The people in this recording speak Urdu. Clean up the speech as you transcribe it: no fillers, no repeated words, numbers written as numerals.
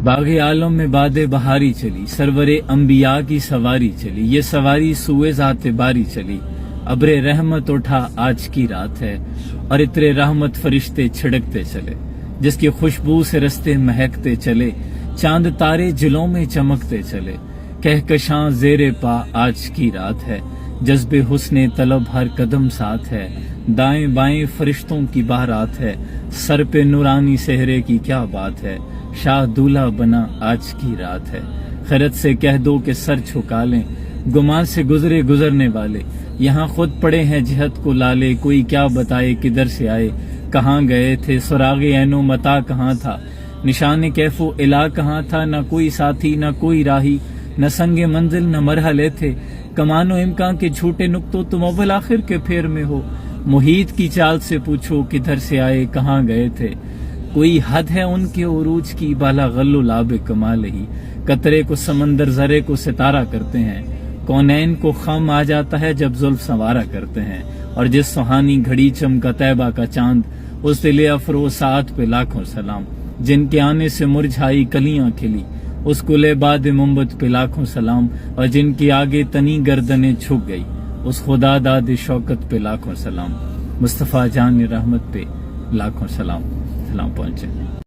باغ عالم میں باد بہاری چلی، سرور انبیاء کی سواری چلی، یہ سواری سوئے ذات باری چلی، ابر رحمت اٹھا آج کی رات ہے، اور عطر رحمت فرشتے چھڑکتے چلے، جس کی خوشبو سے رستے مہکتے چلے، چاند تارے جلوں میں چمکتے چلے، کہکشاں زیر پا آج کی رات ہے، جذب حسن طلب ہر قدم ساتھ ہے، دائیں بائیں فرشتوں کی بہارات ہے، سر پہ نورانی سہرے کی کیا بات ہے، شاہ دولہا بنا آج کی رات ہے، خیرت سے کہہ دو کہ سر جھکا لیں، گمان سے گزرے گزرنے والے، یہاں خود پڑے ہیں جہت کو لالے، کوئی کیا بتائے کدھر سے آئے، کہاں گئے تھے، سراغ عین و متا کہاں تھا، نشان کیف و الا کہاں تھا، نہ کوئی ساتھی نہ کوئی راہی، نہ سنگ منزل نہ مرحلے تھے، کمان و امکان کے جھوٹے نقطوں تم اول آخر کے پھیر میں ہو، محیط کی چال سے پوچھو کدھر سے آئے کہاں گئے تھے، کوئی حد ہے ان کے عروج کی، بالا غل و لاب کمال ہی، قطرے کو سمندر ذرے کو ستارہ کرتے ہیں، کونین کو خم آ جاتا ہے جب زلف سنوارا کرتے ہیں، اور جس سہانی گھڑی چمکا طیبہ کا چاند، اس دل افروز ساعت پہ لاکھوں سلام، جن کے آنے سے مرجھائی کلیاں کھلی، اس گلے باد منبت پہ لاکھوں سلام، اور جن کی آگے تنی گردنیں جھک گئی، اس خدا داد شوکت پہ لاکھوں سلام، مصطفیٰ جان رحمت پہ لاکھوں سلام پہنچے۔